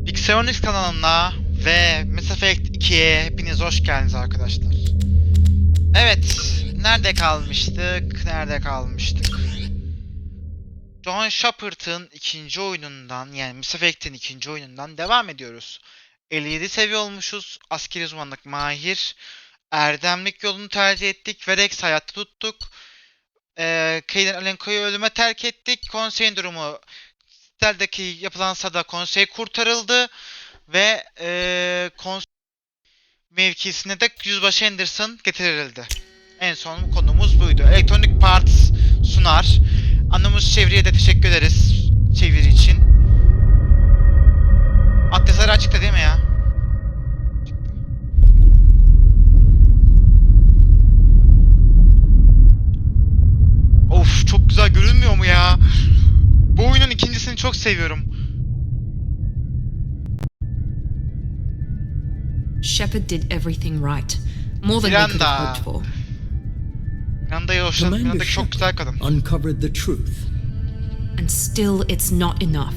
Pixielonix kanalına ve Mass Effect 2'ye hepiniz hoş geldiniz arkadaşlar. Evet, nerede kalmıştık? John Shepard'ın ikinci oyunundan, yani Mass Effect'in ikinci oyunundan devam ediyoruz. 57 seviye olmuşuz, askeri uzmanlık mahir, erdemlik yolunu tercih ettik ve Rex hayatta tuttuk. Kaden Alenko'yu ölüme terk ettik. Konseyin durumu, Sitel'deki yapılan sada konsey kurtarıldı ve konsey mevkisine de Yüzbaşı Anderson getirildi. En son konumuz buydu. Electronic Parts Sunar. Anımız çeviriye de teşekkür ederiz çeviri için. Adresleri açıkta değil mi ya? Of, çok güzel görünmüyor mu ya? Bu oyunun ikincisini çok seviyorum. Shepard did everything right. More than we could have hoped for. Miranda'yı hoşlanıp Miranda'daki çok güzel kadın. Uncovered the truth. And still it's not enough.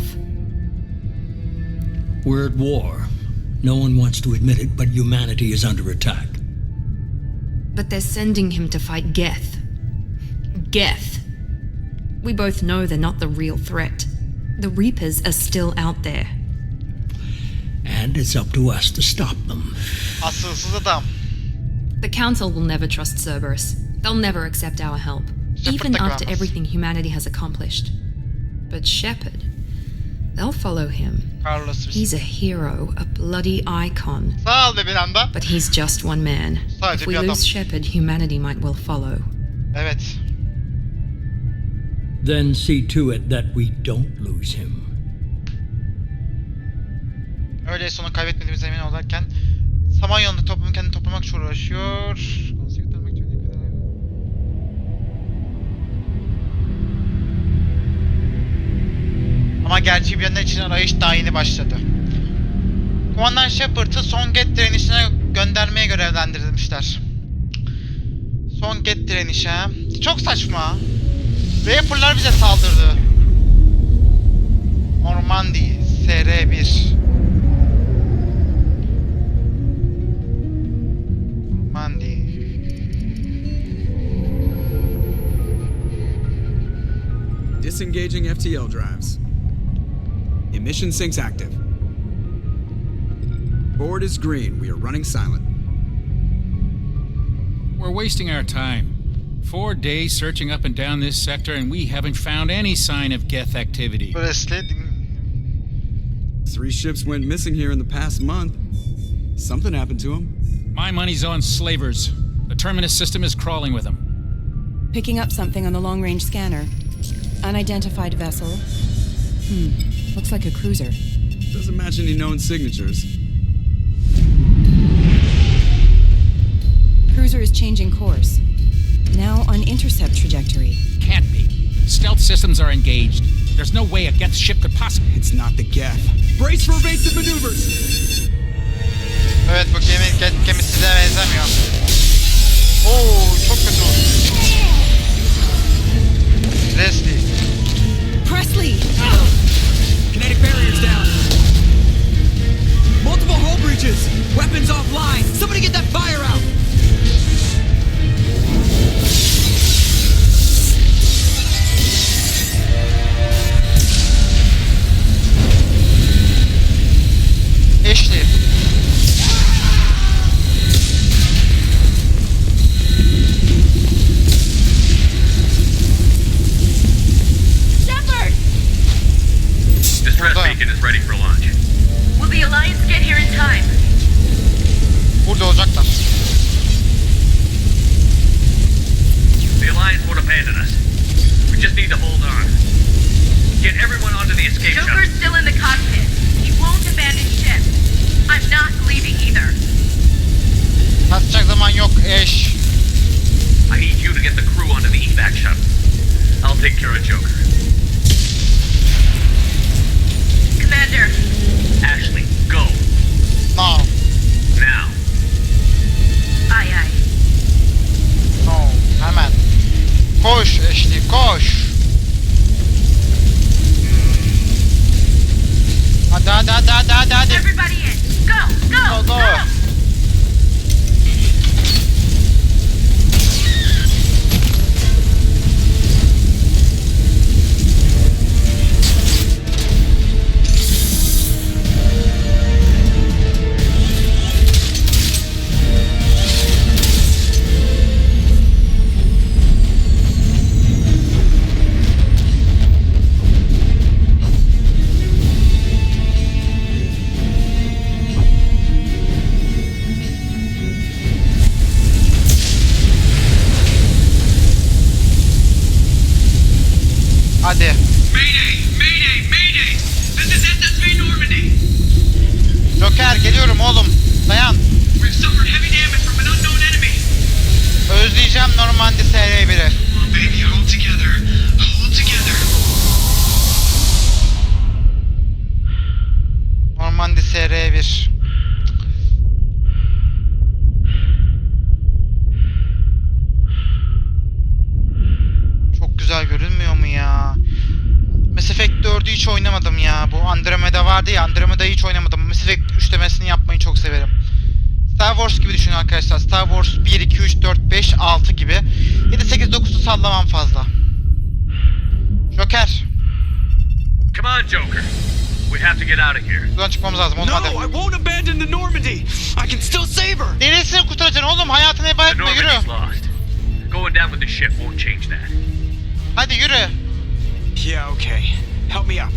We're at war. No one wants to admit it, but humanity is under attack. But they're sending him to fight Geth. Geth. We both know they're not the real threat. The Reapers are still out there. And it's up to us to stop them. Asılsız adam. The Council will never trust Cerberus. They'll never accept our help, even after everything humanity has accomplished. But Shepard, they'll follow him. He's a hero, a bloody icon. Sağ ol be Miranda. But he's just one man. If we lose Shepard, humanity might well follow. Evet. Then see to it that we don't lose him. Öyleyse onu kaybetmediğimize emin olarken Samanyolu'nda toplumu kendini toplamak için uğraşıyor. Ama gerçeği bilenler için arayış daha yeni başladı. Kumandan Shepard'ı son get direnişine göndermeye görevlendirilmişler. Son get direnişe. Çok saçma. Reaper'lar bize saldırdı. Normandy SR1. Normandy. Disengaging FTL drives. Emission sinks active. Board is green. We are running silent. We're wasting our time. 4 days searching up and down this sector, and we haven't found any sign of Geth activity. 3 ships went missing here in the past month. Something happened to them. My money's on slavers. The Terminus system is crawling with them. Picking up something on the long-range scanner. Unidentified vessel. Looks like a cruiser. Doesn't match any known signatures. Cruiser is changing course. Now on intercept trajectory. Can't be. Stealth systems are engaged. There's no way a Geth ship could possibly... It's not the Geth. Brace for evasive maneuvers! Evet, bu gemisi de benzemiyor. Oo, çok kötü oldu. Presley. Presley! Kinetic barriers down. Multiple hull breaches. Weapons offline. Somebody get that fire out. Ashley. Shepard! Distress beacon is ready for launch. Will the Alliance get here in time? Burada olacaklar. The Alliance won't abandon us. We just need to hold on. Get everyone onto the escape shuttle. Joker's still in the cockpit. He won't abandon ship. I'm not leaving either. Kaçacak zaman yok eş. I need you to get the crew onto the evac shuttle. I'll take care of Joker. Commander. Ashley, go. No. Now. Aye aye. No. Hemen. Koş Ashley, koş. hadi. Everybody in. Go. Go. Hadi. Mayday! This is SSV Normandy. Joker geliyorum oğlum. Dayan. We've suffered heavy damage from an unknown enemy. Özleyeceğim Normandy SR1'i. Come on, baby, hold together. Normandy SR1. Çok güzel görünmüyor mu ya? Mass Effect 4'ü hiç oynamadım ya. Bu Andromeda vardı ya. Andromeda'yı hiç oynamadım. Mass Effect üçlemesini yapmayı çok severim. Star Wars gibi düşünün arkadaşlar. Star Wars 1, 2, 3, 4, 5, 6 gibi. 7, 8, 9'u sallamam fazla. Joker. Come on, Joker. We have to get out of here. Buradan çıkmamız lazım oğlum hadi. No, I won't abandon the Normandy. I can still save her. Neresini kurtaracaksın oğlum? Hayatını heba The etme yürü. Normandy's lost. Going down with the ship won't change that. Hadi yürü. Yeah, okay. Help me up.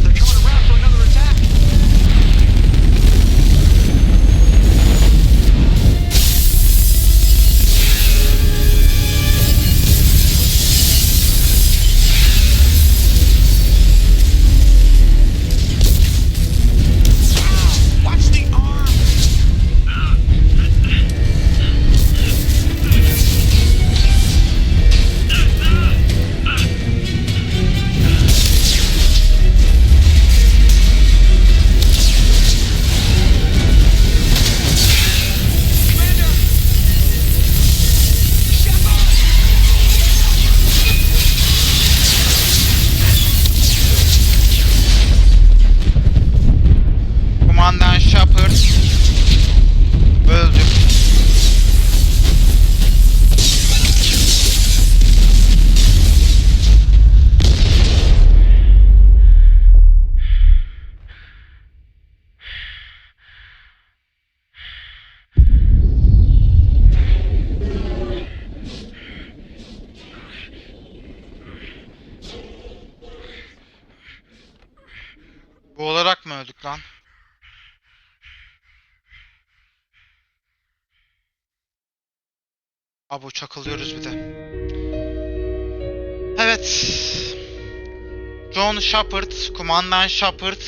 They're coming around for another attack. Watch the arm. Kumandan Shepard öldü. Bu olarak mı öldük lan? Abo çakılıyoruz bir de. Evet. John Shepard, Kumandan Shepard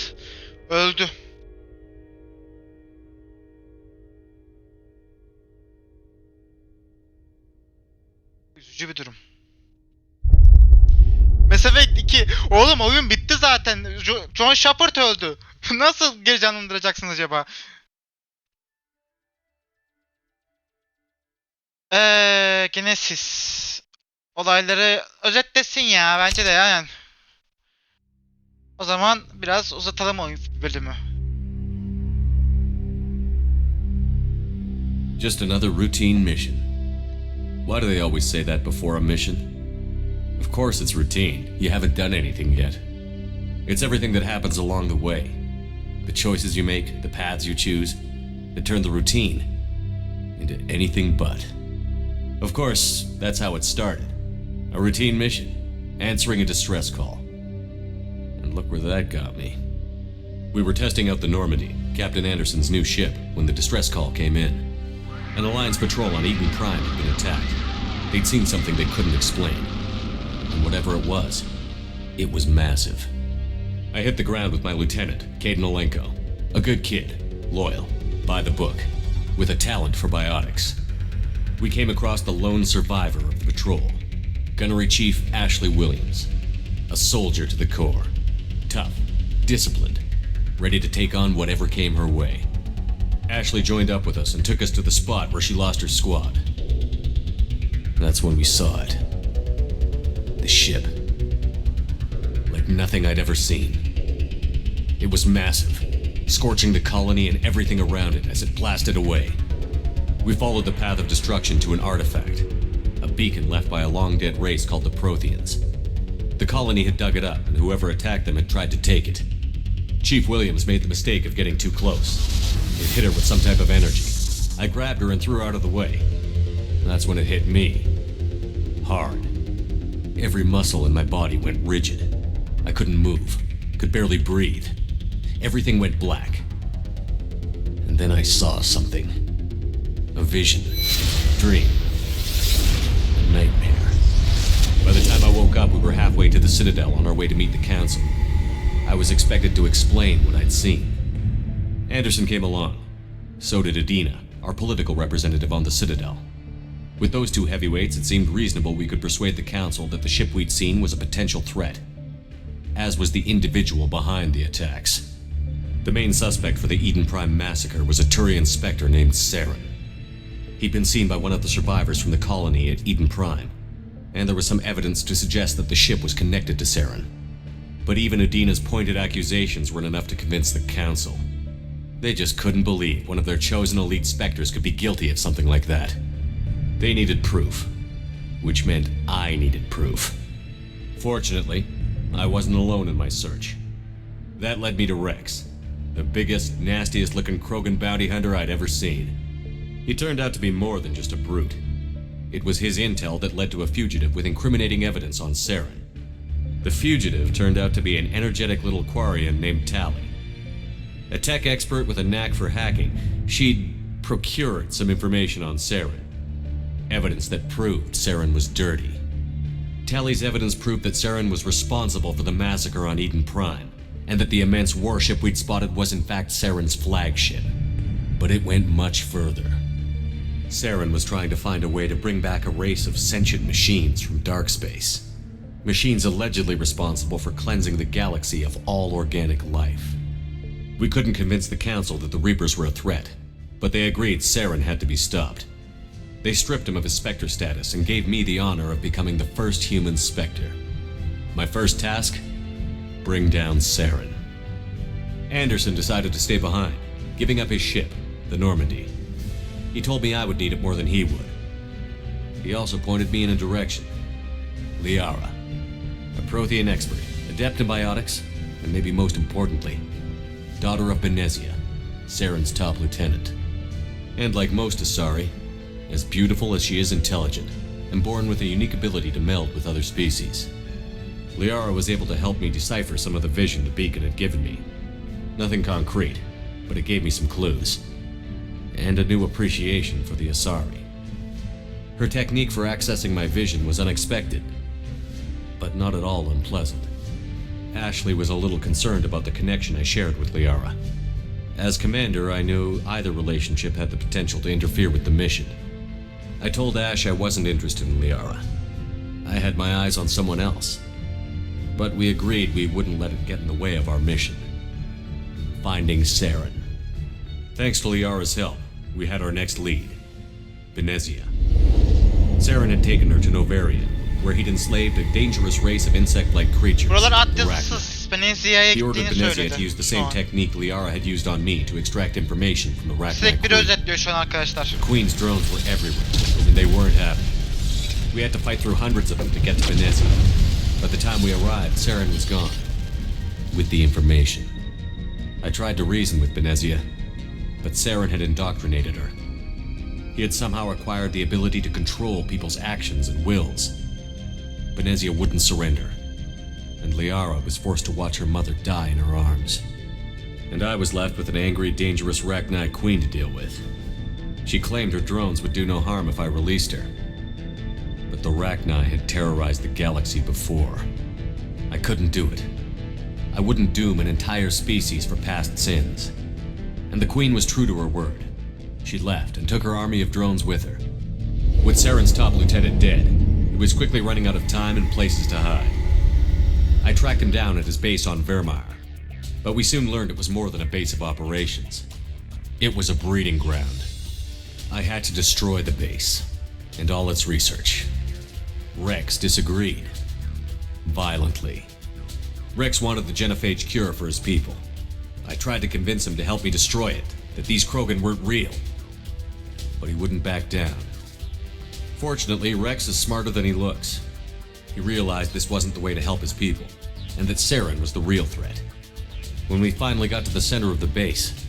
öldü. Üzücü bir durum. Mass Effect 2. Oğlum oyun bitti zaten. John Shepard öldü. Nasıl geri canlandıracaksın acaba? Genesis. Olayları özetlesin ya. Bence de yani. O zaman biraz uzatalım oyun bölümü. Just another routine mission. Why do they always say that before a mission? Of course it's routine. You haven't done anything yet. It's everything that happens along the way. The choices you make, the paths you choose, that turn the routine into anything but. Of course, that's how it started. A routine mission, answering a distress call. And look where that got me. We were testing out the Normandy, Captain Anderson's new ship, when the distress call came in. An Alliance patrol on Eden Prime had been attacked. They'd seen something they couldn't explain. And whatever it was massive. I hit the ground with my lieutenant, Caden Olenko. A good kid, loyal, by the book, with a talent for biotics. We came across the lone survivor of the patrol, Gunnery Chief Ashley Williams. A soldier to the core. Tough, disciplined, ready to take on whatever came her way. Ashley joined up with us and took us to the spot where she lost her squad. That's when we saw it. The ship. Like nothing I'd ever seen. It was massive, scorching the colony and everything around it as it blasted away. We followed the path of destruction to an artifact, a beacon left by a long-dead race called the Protheans. The colony had dug it up, and whoever attacked them had tried to take it. Chief Williams made the mistake of getting too close. It hit her with some type of energy. I grabbed her and threw her out of the way. That's when it hit me. Hard. Every muscle in my body went rigid. I couldn't move, could barely breathe. Everything went black. And then I saw something. A vision. Dream. A nightmare. By the time I woke up, we were halfway to the Citadel on our way to meet the Council. I was expected to explain what I'd seen. Anderson came along. So did Adina, our political representative on the Citadel. With those two heavyweights, it seemed reasonable we could persuade the Council that the ship we'd seen was a potential threat, as was the individual behind the attacks. The main suspect for the Eden Prime massacre was a Turian Spectre named Saren. He'd been seen by one of the survivors from the colony at Eden Prime, and there was some evidence to suggest that the ship was connected to Saren. But even Adina's pointed accusations weren't enough to convince the Council. They just couldn't believe one of their chosen elite Spectres could be guilty of something like that. They needed proof, which meant I needed proof. Fortunately, I wasn't alone in my search. That led me to Rex, the biggest, nastiest-looking Krogan bounty hunter I'd ever seen. He turned out to be more than just a brute. It was his intel that led to a fugitive with incriminating evidence on Saren. The fugitive turned out to be an energetic little Quarian named Tally. A tech expert with a knack for hacking, she'd procured some information on Saren. Evidence that proved Saren was dirty. Tally's evidence proved that Saren was responsible for the massacre on Eden Prime, and that the immense warship we'd spotted was in fact Saren's flagship. But it went much further. Saren was trying to find a way to bring back a race of sentient machines from dark space. Machines allegedly responsible for cleansing the galaxy of all organic life. We couldn't convince the Council that the Reapers were a threat, but they agreed Saren had to be stopped. They stripped him of his Spectre status and gave me the honor of becoming the first human Spectre. My first task? Bring down Saren. Anderson decided to stay behind, giving up his ship, the Normandy. He told me I would need it more than he would. He also pointed me in a direction. Liara, a Prothean expert, adept in biotics, and maybe most importantly, daughter of Benezia, Saren's top lieutenant. And like most Asari, as beautiful as she is intelligent, and born with a unique ability to meld with other species. Liara was able to help me decipher some of the vision the beacon had given me. Nothing concrete, but it gave me some clues. And a new appreciation for the Asari. Her technique for accessing my vision was unexpected, but not at all unpleasant. Ashley was a little concerned about the connection I shared with Liara. As commander, I knew either relationship had the potential to interfere with the mission. I told Ash I wasn't interested in Liara. I had my eyes on someone else. But we agreed we wouldn't let it get in the way of our mission. Finding Saren. Thanks to Liara's help, we had our next lead. Benezia. Saren had taken her to Novaria, where he'd enslaved a dangerous race of insect-like creatures. Buralar at the yazısız Benezia'ya He ordered gittiğini Benezia söyledi. to use the Şu same an. technique Liara had used on me to extract information from the Arachnid Sürekli bir Queen. özetliyor şu an arkadaşlar. The Queen's drones were everywhere, and they weren't happy. We had to fight through hundreds of them to get to Benezia. By the time we arrived, Saren was gone. With the information. I tried to reason with Benezia, but Saren had indoctrinated her. He had somehow acquired the ability to control people's actions and wills. Benezia wouldn't surrender, and Liara was forced to watch her mother die in her arms. And I was left with an angry, dangerous Arachnid Queen to deal with. She claimed her drones would do no harm if I released her. But the Arachnid had terrorized the galaxy before. I couldn't do it. I wouldn't doom an entire species for past sins. And the Queen was true to her word. She left and took her army of drones with her. With Saren's top lieutenant dead, it was quickly running out of time and places to hide. I tracked him down at his base on Vermeer, but we soon learned it was more than a base of operations. It was a breeding ground. I had to destroy the base, and all its research. Rex disagreed. Violently. Rex wanted the genophage cure for his people, I tried to convince him to help me destroy it, that these Krogan weren't real. But he wouldn't back down. Fortunately, Rex is smarter than he looks. He realized this wasn't the way to help his people, and that Saren was the real threat. When we finally got to the center of the base,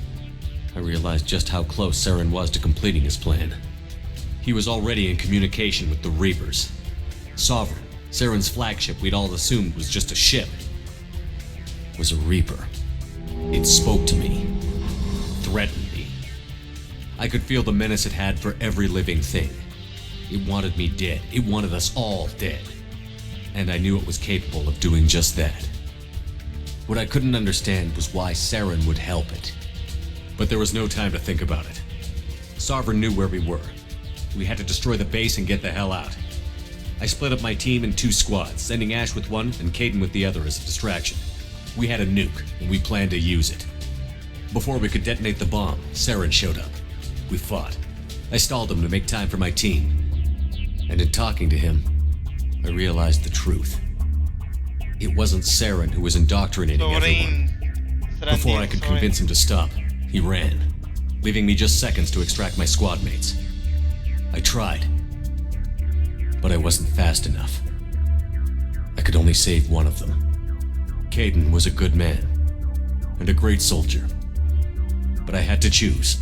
I realized just how close Saren was to completing his plan. He was already in communication with the Reapers. Sovereign, Saren's flagship we'd all assumed was just a ship, was a Reaper. It spoke to me, threatened me. I could feel the menace it had for every living thing. It wanted me dead. It wanted us all dead. And I knew it was capable of doing just that. What I couldn't understand was why Saren would help it. But there was no time to think about it. Sovereign knew where we were. We had to destroy the base and get the hell out. I split up my team in 2 squads, sending Ash with one and Caden with the other as a distraction. We had a nuke, and we planned to use it. Before we could detonate the bomb, Saren showed up. We fought. I stalled him to make time for my team. And in talking to him, I realized the truth. It wasn't Saren who was indoctrinating everyone. Before I could convince him to stop, he ran, leaving me just seconds to extract my squad mates. I tried, but I wasn't fast enough. I could only save one of them. Caden was a good man, and a great soldier. But I had to choose,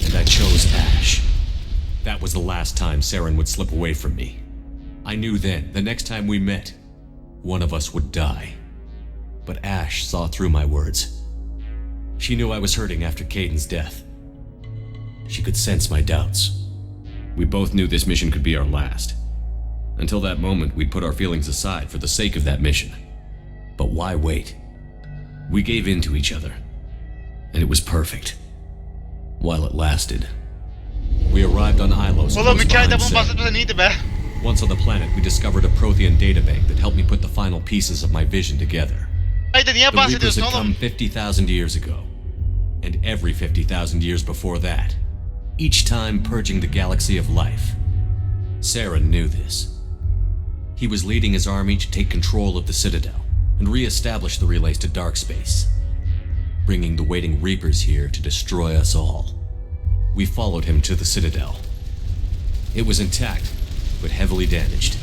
and I chose Ash. That was the last time Saren would slip away from me. I knew then, the next time we met, one of us would die. But Ash saw through my words. She knew I was hurting after Caden's death. She could sense my doubts. We both knew this mission could be our last. Until that moment, we'd put our feelings aside for the sake of that mission. But why wait? We gave in to each other, and it was perfect. While it lasted. We arrived on Ilos. Oğlum hikayede bunu bahsetmesen iyiydi be. Once on the planet, we discovered a Prothean databank that helped me put the final pieces of my vision together. Haydi niye The Reapers bahsediyorsun had come oğlum? 50,000 years ago, and every 50,000 years before that, each time purging the galaxy of life. Saren knew this. He was leading his army to take control of the Citadel and re-establish the relays to dark space, bringing the waiting Reapers here to destroy us all. We followed him to the Citadel. It was intact, but heavily damaged.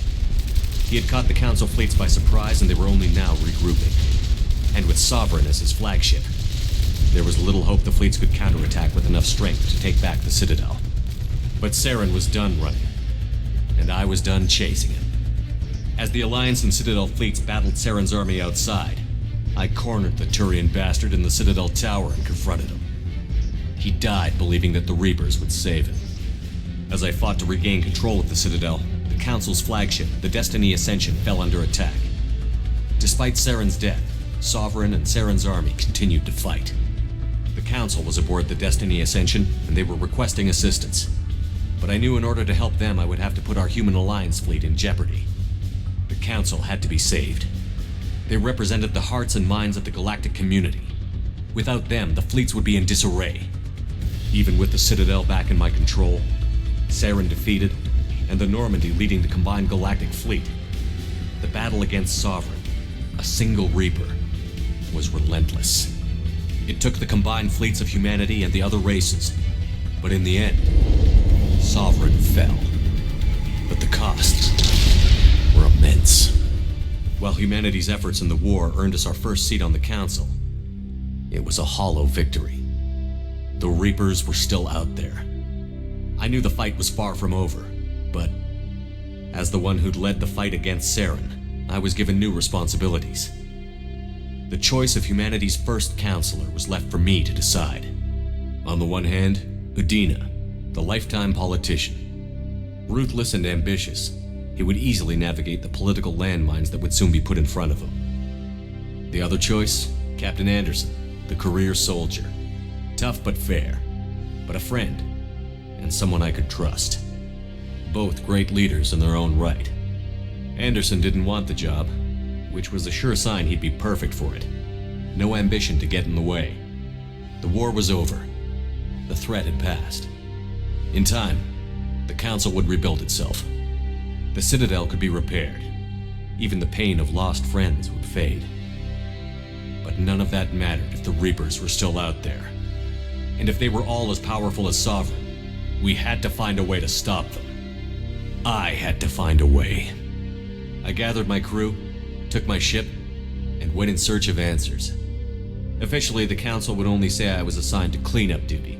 He had caught the Council fleets by surprise, and they were only now regrouping. And with Sovereign as his flagship, there was little hope the fleets could counterattack with enough strength to take back the Citadel. But Saren was done running, and I was done chasing him. As the Alliance and Citadel fleets battled Saren's army outside, I cornered the Turian bastard in the Citadel tower and confronted him. He died believing that the Reapers would save him. As I fought to regain control of the Citadel, the Council's flagship, the Destiny Ascension, fell under attack. Despite Saren's death, Sovereign and Saren's army continued to fight. The Council was aboard the Destiny Ascension, and they were requesting assistance. But I knew in order to help them, I would have to put our human Alliance fleet in jeopardy. The Council had to be saved. They represented the hearts and minds of the galactic community. Without them, the fleets would be in disarray. Even with the Citadel back in my control, Saren defeated, and the Normandy leading the combined galactic fleet, the battle against Sovereign, a single Reaper, was relentless. It took the combined fleets of humanity and the other races, but in the end, Sovereign fell. But the costs were immense. While humanity's efforts in the war earned us our first seat on the Council, it was a hollow victory. The Reapers were still out there. I knew the fight was far from over, but as the one who'd led the fight against Saren, I was given new responsibilities. The choice of humanity's first counselor was left for me to decide. On the one hand, Udina, the lifetime politician. Ruthless and ambitious, he would easily navigate the political landmines that would soon be put in front of him. The other choice, Captain Anderson, the career soldier. Tough but fair, but a friend, and someone I could trust. Both great leaders in their own right. Anderson didn't want the job, which was a sure sign he'd be perfect for it. No ambition to get in the way. The war was over. The threat had passed. In time, the Council would rebuild itself. The Citadel could be repaired. Even the pain of lost friends would fade. But none of that mattered if the Reapers were still out there. And if they were all as powerful as Sovereign, we had to find a way to stop them. I had to find a way. I gathered my crew, took my ship, and went in search of answers. Officially, the Council would only say I was assigned to cleanup duty,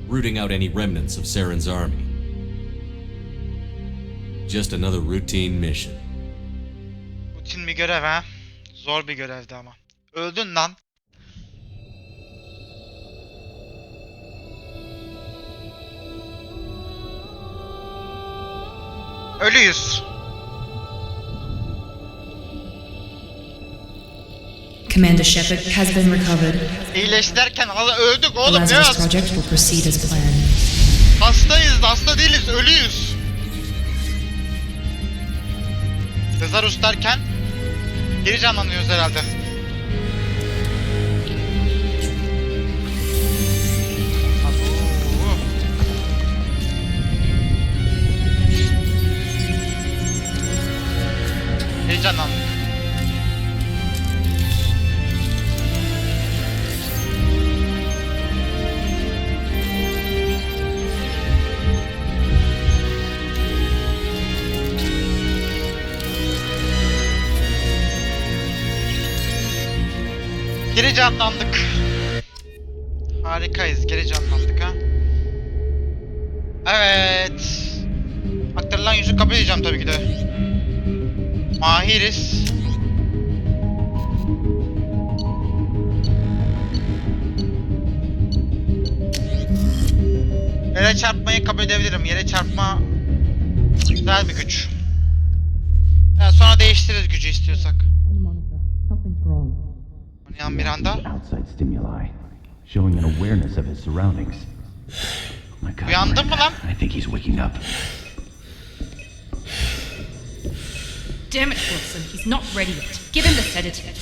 rooting out any remnants of Saren's army. Just another routine mission. Rutin bir görev ha. Zor bir görevdi ama. Öldün lan. Ölüyüz. Commander Shepard has been recovered. İyileşti derken öldük The oğlum, ne Lazarus yaz? project will proceed as planned. Hastayız, hasta değiliz, ölüyüz. Lazarus derken geri canlanıyoruz herhalde. Abo. Geri canlandık. Geri canlandık. Harikayız, geri canlandık ha. Evet. Aktarılan yüzü kabul edeceğim tabii ki de. Mahiriz. Yere çarpmayı kabul edebilirim. Yere çarpma güzel bir güç. Yani sonra değiştiririz gücü istiyorsak. Oynayan bir anda. Outside stimuli, showing an awareness of his surroundings. Oh my God, Uyandın mı lan? I think he's waking up. Damn it, Wilson. He's not ready yet. Give him the sedative.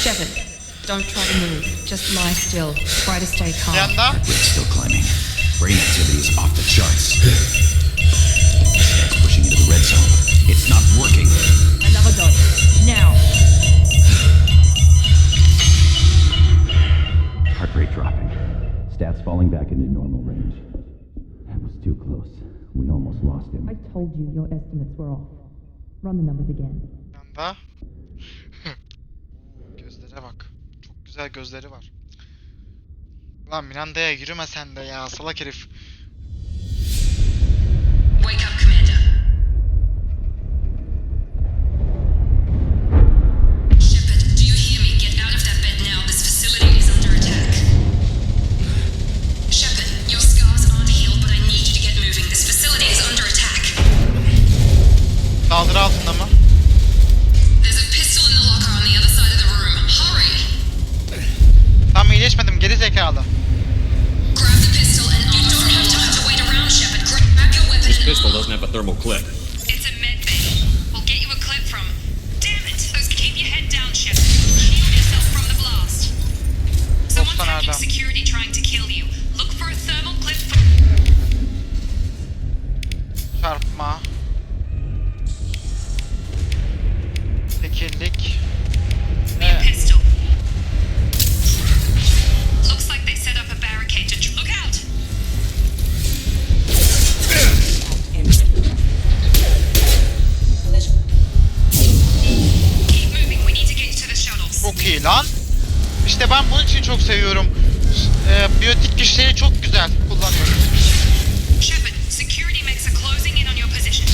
Shepard, don't try to move. Just lie still. Try to stay calm. Bir anda. Heart rate's still climbing. Brain activity is off the charts. It's pushing into the red zone. It's not working. Another dose. Now. Heart rate dropping. Stats falling back into normal range. That was too close. We almost lost him. I told you your estimates were off. Run the numbers again. Bir anda. Gözlere bak. Çok güzel gözleri var. Lan Miranda'ya yürüme sen de ya, salak herif. Wake up, Commander. Shepard, do you hear me? Get out of that bed now. This facility is under attack. Shepard, your scars aren't healed, but I need you to get moving. This facility is under attack. Saldırı altında mı? There's a pistol in the locker on the other side of the room. Hurry! Tam iyileşmedim, geri zekalı. Grab the pistol and you don't have time to wait around, Shepard. Grab your weapon This and pistol doesn't have a thermal clip. It's a med bay. We'll get you a clip from. Damn it! Keep your head down, Shepard. Shield yourself from the blast. Someone's Dostlar hacking nerede? security trying to kill you. Look for a thermal clip from. Çarpma. Tekillik. Be a pistol. Looks like they set up a barricade to. Look out! Keep moving. We need to get you to the shuttles. Çok iyi lan. İşte ben bunun için çok seviyorum. Biyotik güçleri çok güzel kullanıyorum. Shepard, security makes a closing in on your position.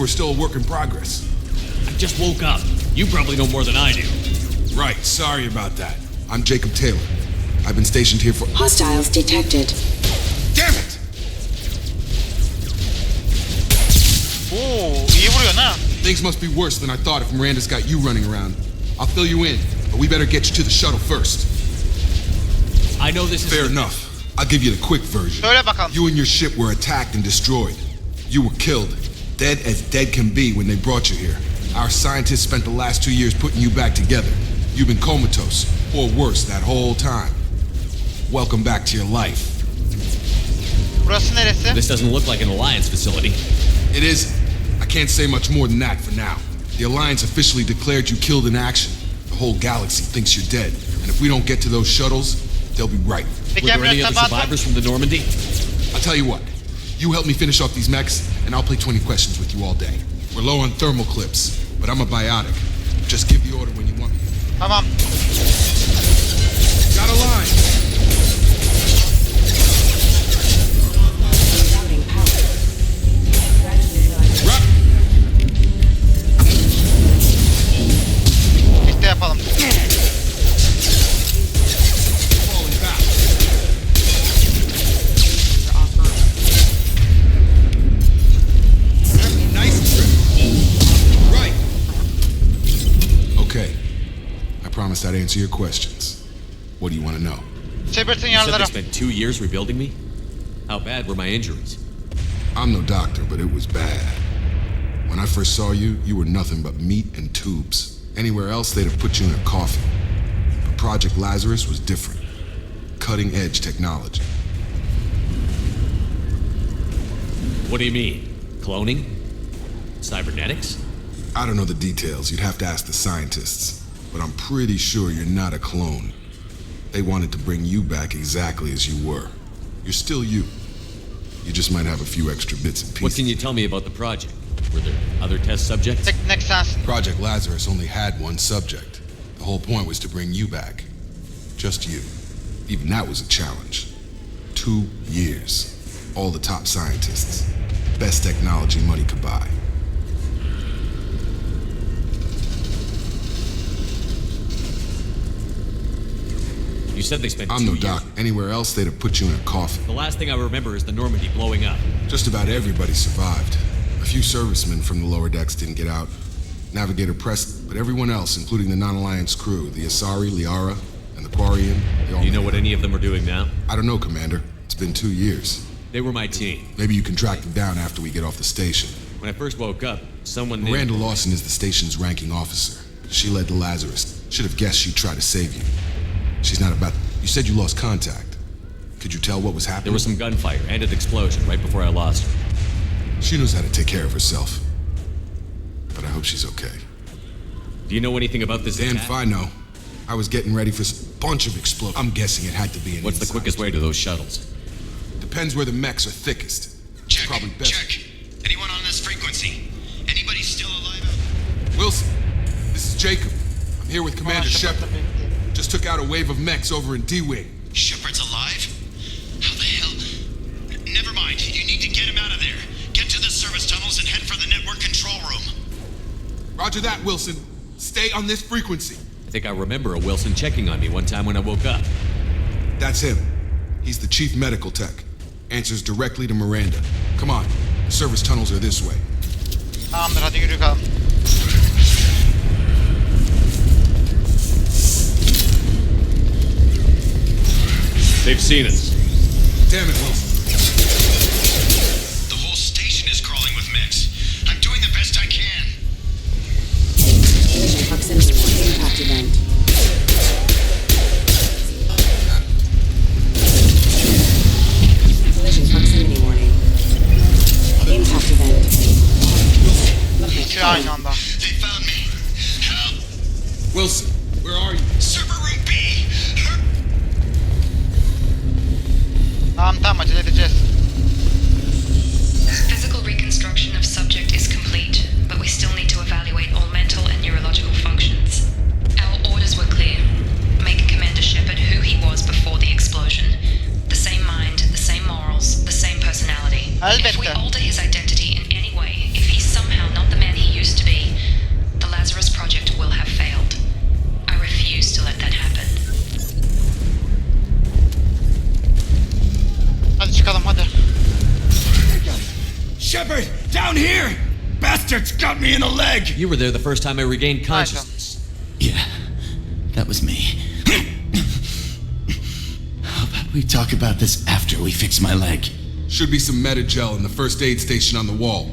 we're still a work in progress. I just woke up. You probably know more than I do. Right, sorry about that. I'm Jacob Taylor. I've been stationed here for... Hostiles detected. Damn it! Oo, iyi vuruyorsun ha. Things must be worse than I thought if Miranda's got you running around. I'll fill you in, but we better get you to the shuttle first. I know this is... Fair enough. I'll give you the quick version. Söyle bakalım. You and your ship were attacked and destroyed. You were killed. Dead as dead can be when they brought you here. Our scientists spent the last 2 years putting you back together. You've been comatose, or worse, that whole time. Welcome back to your life. Burası neresi? This doesn't look like an Alliance facility. It is. I can't say much more than that for now. The Alliance officially declared you killed in action. The whole galaxy thinks you're dead. And if we don't get to those shuttles, they'll be right. Peki Were there any Emre other survivors from the Normandy? I'll tell you what. You help me finish off these mechs, and I'll play 20 questions with you all day. We're low on thermal clips, but I'm a biotic. Just give the order when you want me. Tamam. Got a line. İşte yapalım. Okay. I promised I'd answer your questions. What do you want to know? Shepard'ın You said they yarları. spent 2 years rebuilding me? How bad were my injuries? I'm no doctor, but it was bad. When I first saw you, you were nothing but meat and tubes. Anywhere else, they'd have put you in a coffin. But Project Lazarus was different. Cutting-edge technology. What do you mean? Cloning? Cybernetics? I don't know the details. You'd have to ask the scientists. But I'm pretty sure you're not a clone. They wanted to bring you back exactly as you were. You're still you. You just might have a few extra bits and pieces. What can you tell me about the project? Were there other test subjects? Tek sensin. Project Lazarus only had one subject. The whole point was to bring you back. Just you. Even that was a challenge. 2 years. All the top scientists. Best technology money could buy. You said they spent 2 I'm no years. doc. Anywhere else, they'd have put you in a coffin. The last thing I remember is the Normandy blowing up. Just about everybody survived. A few servicemen from the lower decks didn't get out. Navigator pressed, but everyone else, including the non-Alliance crew, the Asari, Liara, and the Quarian, they all... Do you know what any of them are doing now? I don't know, Commander. It's been 2 years. They were my team. Maybe you can track them down after we get off the station. When I first woke up, someone named... Miranda Lawson is the station's ranking officer. She led the Lazarus. Should have guessed she'd try to save you. She's not about... You said you lost contact. Could you tell what was happening? There was some gunfire and an explosion right before I lost her. She knows how to take care of herself. But I hope she's okay. Do you know anything about this Damn attack? if I know. I was getting ready for a bunch of explosions. I'm guessing it had to be an What's the quickest way to those shuttles? Depends where the mechs are thickest. Check. Probably best. Check. Anyone on this frequency? Anybody still alive? Wilson, this is Jacob. I'm here with Commander Shepard. Just took out a wave of mechs over in D-Wing. Shepard's alive? How the hell? Never mind. You need to get him out of there. Get to the service tunnels and head for the network control room. Roger that, Wilson. Stay on this frequency. I think I remember a Wilson checking on me one time when I woke up. That's him. He's the chief medical tech. Answers directly to Miranda. Come on. The service tunnels are this way. Tamamdır, hadi yürü bakalım. They've seen us. Damn it, Wilson. The whole station is crawling with mechs. I'm doing the best I can. Collision proximity warning impact event. Collision proximity warning. Impact event. İki aynı anda. They found me. Help! Wilson, where are you? Server room B. Tamam acele edeceğiz. Physical reconstruction of subject is complete, but we still need to evaluate all mental and neurological functions. Our orders were clear. Make Commander Shepard who he was before the explosion. The same mind, the same morals, the same personality. If we Elbette. alter his identity in any way, if he's somehow not bastards got me in the leg! You were there the first time I regained consciousness. Yeah, that was me. How about we talk about this after we fix my leg? Should be some Medi-gel in the first aid station on the wall.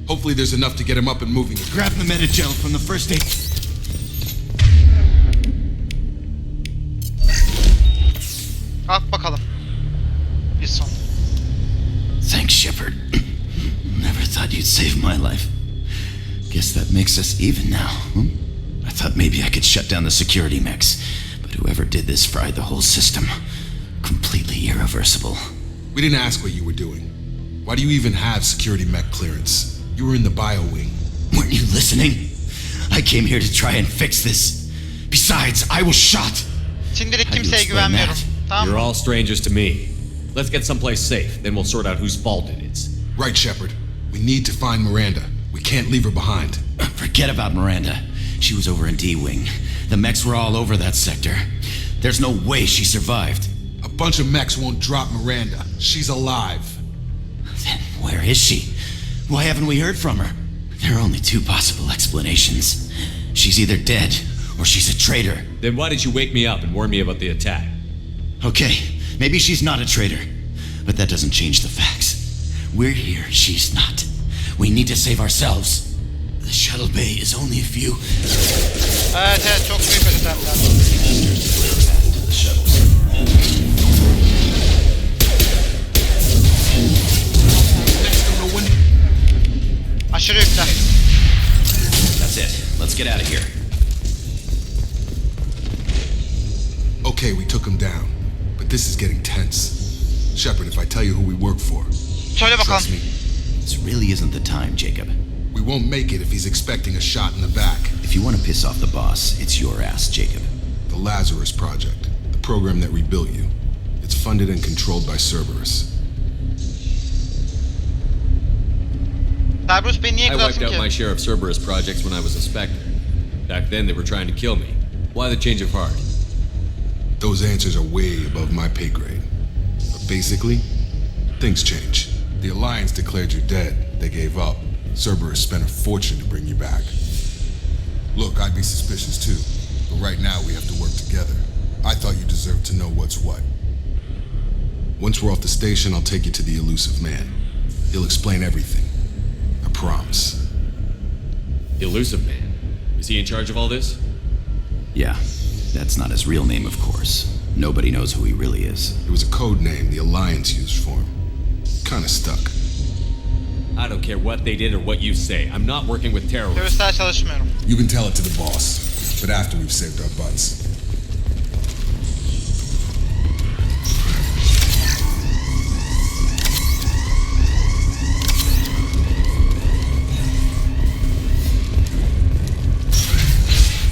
Hopefully there's enough to get him up and moving. Grab the Medi-gel from the first aid... Kalk bakalım. Bir son. Thanks, Shepard. Never thought you'd save my life. Guess that makes us even now, hmm? I thought maybe I could shut down the security mechs, but whoever did this fried the whole system. Completely irreversible. We didn't ask what you were doing. Why do you even have security mech clearance? You were in the bio wing. Weren't you listening? I came here to try and fix this. Besides, I was shot. Şimdilik kimseye güvenmiyorum. Tamam. You're all strangers to me. Let's get someplace safe, then we'll sort out whose fault it is. Right, Shepard. We need to find Miranda. We can't leave her behind. Forget about Miranda. She was over in D-Wing. The mechs were all over that sector. There's no way she survived. A bunch of mechs won't drop Miranda. She's alive. Then where is she? Why haven't we heard from her? There are only two possible explanations. She's either dead, or she's a traitor. Then why did you wake me up and warn me about the attack? Okay, maybe she's not a traitor, but that doesn't change the facts. We're here, she's not. We need to save ourselves. The shuttle bay is only a few... Evet, çok büyük ödemler. Aşırı yükler. That's it. Let's get out of here. Okay, we took him down. But this is getting tense. Shepard, if I tell you who we work for, Söyle bakalım. trust me, This really isn't the time, Jacob. we won't make it if he's expecting a shot in the back. If you want to piss off the boss, it's your ass, Jacob. The Lazarus Project, the program that rebuilt you. It's funded and controlled by Cerberus. Cerberus beni niye I wiped kızarsın out ki? my share of Cerberus projects when I was a Spectre. Back then they were trying to kill me. Why the change of heart? Those answers are way above my pay grade. But basically, things change. The Alliance declared you dead. They gave up. Cerberus spent a fortune to bring you back. Look, I'd be suspicious too. But right now we have to work together. I thought you deserved to know what's what. Once we're off the station, I'll take you to the elusive man. He'll explain everything. I promise. Elusive Man. Is he in charge of all this? Yeah, that's not his real name, of course. Nobody knows who he really is. It was a code name the Alliance used for him. Kinda stuck. I don't care what they did or what you say. I'm not working with terrorists. Teröristler çalışmıyorum. You can tell it to the boss, but after we've saved our butts.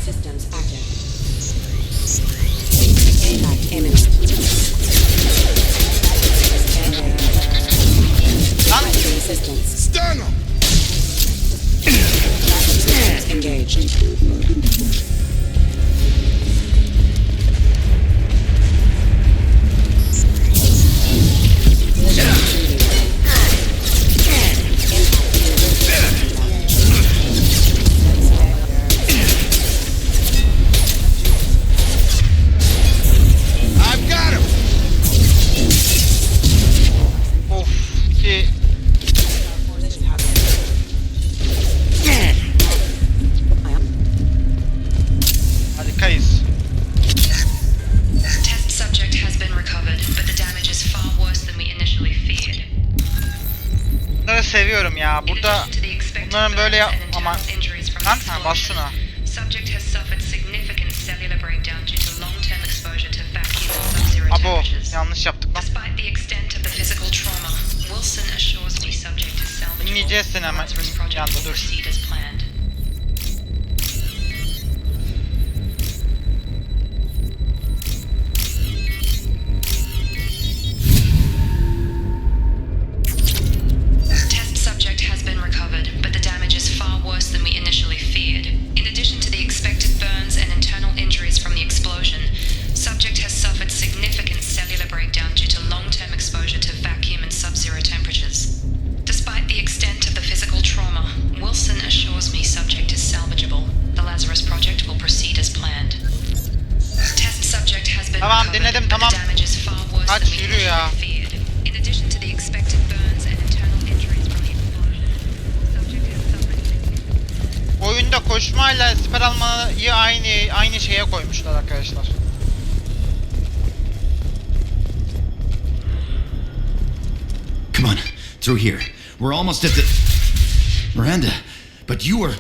Systems active. Impact imminent. Battery assistance. Stun him! Engaged. I've got him! Of ki harikayız. Test subject has been recovered, but the damage is far worse than we initially feared. Bunları seviyorum ya. In Burada addition to the expected bunların böyle burns and ama internal injuries from lan the ha bas explosion, şuna. subject has suffered significant cellular breakdown due to long-term exposure to vacuum and sub-zero Abo temperatures. yanlış yaptık lan. Despite the extent of the physical trauma, Wilson assures me subject is salvageable. Dinleyeceğiz seni hemen Lazarus project yanında will dur. proceed as planned. Test subject has been recovered, but the damage is far worse than we initially feared. In addition to the expected burns and internal injuries from the explosion, subject has suffered significant cellular breakdown due to long-term exposure to vacuum and sub-zero temperatures. Despite the extent of the physical trauma, Wilson Tamam dinledim tamam. The damage is far worse than Kaç we yürü initially ya. feared. In addition to the expected burns and internal injuries from the explosion, the subject has suffered. Oyunda koşmayla siper almayı aynı şeye koymuşlar arkadaşlar. Come on, through here. We're almost at the... Miranda, but you were...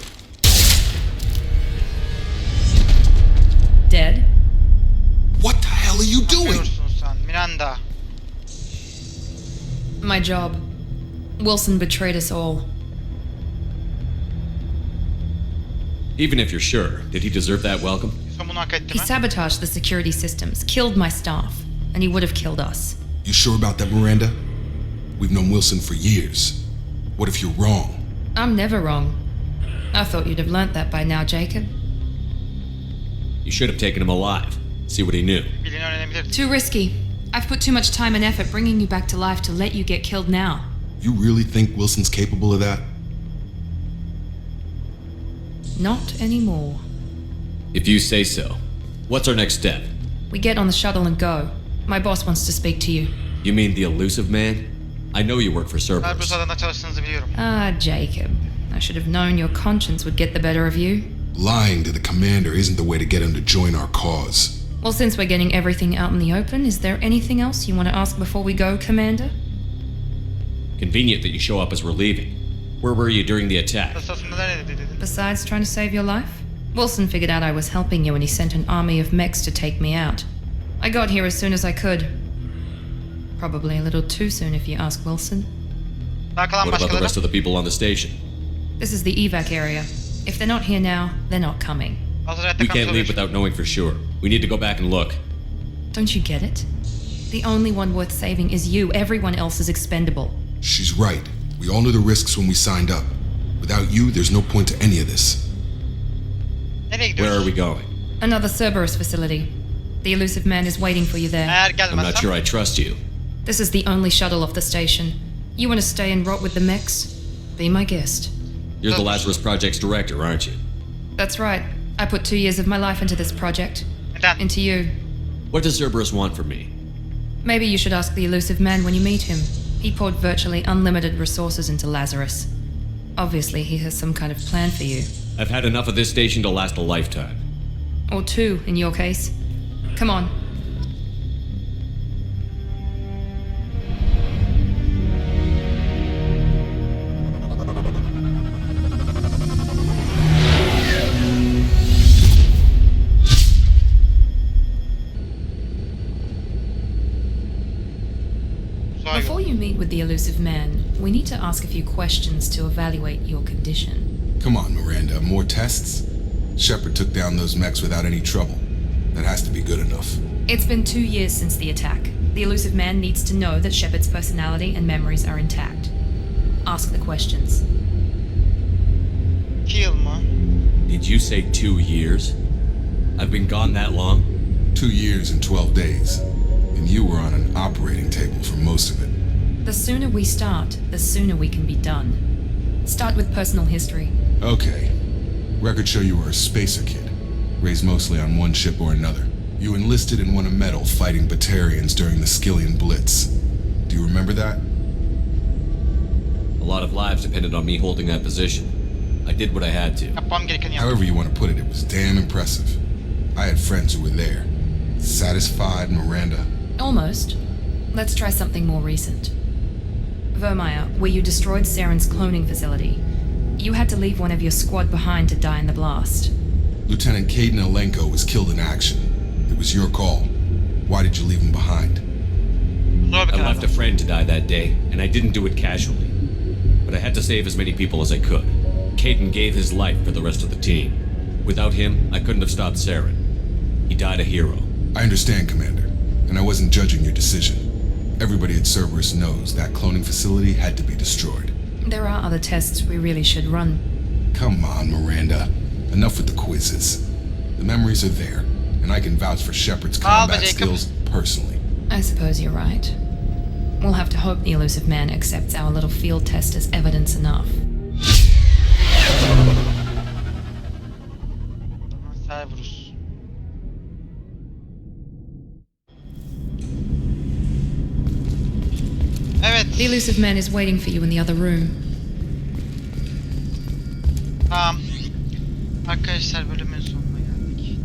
Dead? What the hell are you doing? Yapıyorsun sen Miranda. My job. Wilson betrayed us all. Even if you're sure, did he deserve that welcome? Son bunu hak etti He mi? sabotaged the security systems, killed my staff, and he would have killed us. You sure about that, Miranda? We've known Wilson for years. What if you're wrong? I'm never wrong. I thought you'd have learnt that by now, Jacob. You should have taken him alive. See what he knew. Bilini öğrenebilirdi. Too risky. I've put too much time and effort bringing you back to life to let you get killed now. You really think Wilson's capable of that? Not anymore. If you say so. What's our next step? We get on the shuttle and go. My boss wants to speak to you. You mean the elusive man? I know you work for Cerberus Cerberus. adına çalıştığınızı biliyorum. Ah, Jacob. I should have known your conscience would get the better of you. Lying to the commander isn't the way to get him to join our cause. Well, since we're getting everything out in the open, is there anything else you want to ask before we go, Commander? Convenient that you show up as we're leaving. Where were you during the attack? Sırasında nerede dedin? Besides trying to save your life? Wilson figured out I was helping you and he sent an army of mechs to take me out. I got here as soon as I could. Probably a little too soon if you ask Wilson. Daha kalan What about the başkaları? rest of the people on the station? This is the evac area. If they're not here now, they're not coming. Hazır hayatta We kalmış can't leave olabilir. without knowing for sure. We need to go back and look. Don't you get it? The only one worth saving is you. Everyone else is expendable. She's right. We all knew the risks when we signed up. Without you, there's no point to any of this. Nereye Where are gidiyoruz? we going? Another Cerberus facility. The elusive man is waiting for you there. Eğer I'm not sure gelmezsem I trust you. This is the only shuttle off the station. You want to stay and rot with the mechs? Be my guest. You're the Lazarus Project's director, aren't you? That's right. I put 2 years of my life into this project. neden? Into you. What does Cerberus want from me? Maybe you should ask the elusive man when you meet him. He poured virtually unlimited resources into Lazarus. Obviously, he has some kind of plan for you. I've had enough of this station to last a lifetime. Or 2, in your case. Come on. Uzağa Before yol. you meet with the elusive man, we need to ask a few questions to evaluate your condition. Come on, Miranda. More tests? Shepard took down those mechs without any trouble. That has to be good enough. It's been 2 years since the attack. The elusive man needs to know that Shepard's personality and memories are intact. Ask the questions. Kill mı? Did you say 2 years? I've been gone that long? 2 years and 12 days. And you were on an operating table for most of it. The sooner we start, the sooner we can be done. Start with personal history. Okay. Records show you were a spacer kid, raised mostly on one ship or another. You enlisted and won a medal fighting Batarians during the Skillian Blitz. Do you remember that? A lot of lives depended on me holding that position. I did what I had to. Yapmam gerekeni yaptım. However you want to put it, it was damn impressive. I had friends who were there. Satisfied, Miranda? Almost. Let's try something more recent. Vermeer, where you destroyed Saren's cloning facility. You had to leave one of your squad behind to die in the blast. Lieutenant Caden Alenko was killed in action. It was your call. Why did you leave him behind? Zor bir I karar. left a friend to die that day, and I didn't do it casually. But I had to save as many people as I could. Caden gave his life for the rest of the team. Without him, I couldn't have stopped Saren. He died a hero. I understand, Commander, and I wasn't judging your decision. Everybody at Cerberus knows that cloning facility had to be destroyed. There are other tests we really should run. Come on, Miranda. Enough with the quizzes. The memories are there, and I can vouch for Shepard's combat Jacob. skills personally. I suppose you're right. We'll have to hope the elusive man accepts our little field test as evidence enough. Cerberus. The elusive man is waiting for you in the other room. Tamam. Arkadaşlar bölümün sonuna geldik.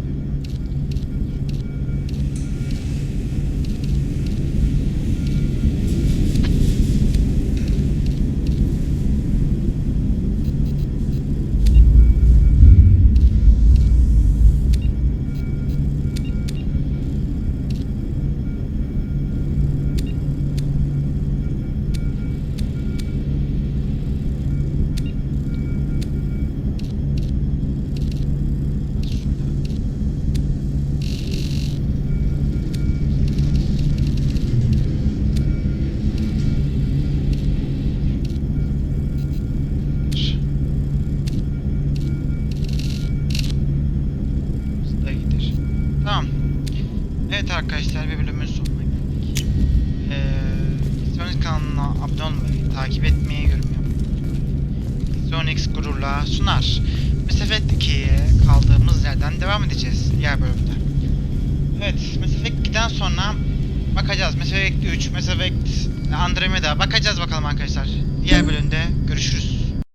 Evet arkadaşlar, bir bölümün sonuna geldik. Pixielonix kanalına abone olmayı, takip etmeyi, yorum yapmayı. Pixielonix gururla sunar. Mass Effect 2'ye kaldığımız yerden devam edeceğiz diğer bölümde. Evet, Mass Effect 2'den sonra bakacağız. Mass Effect 3, Mass Effect Andromeda bakacağız bakalım arkadaşlar. Diğer bölümde görüşürüz.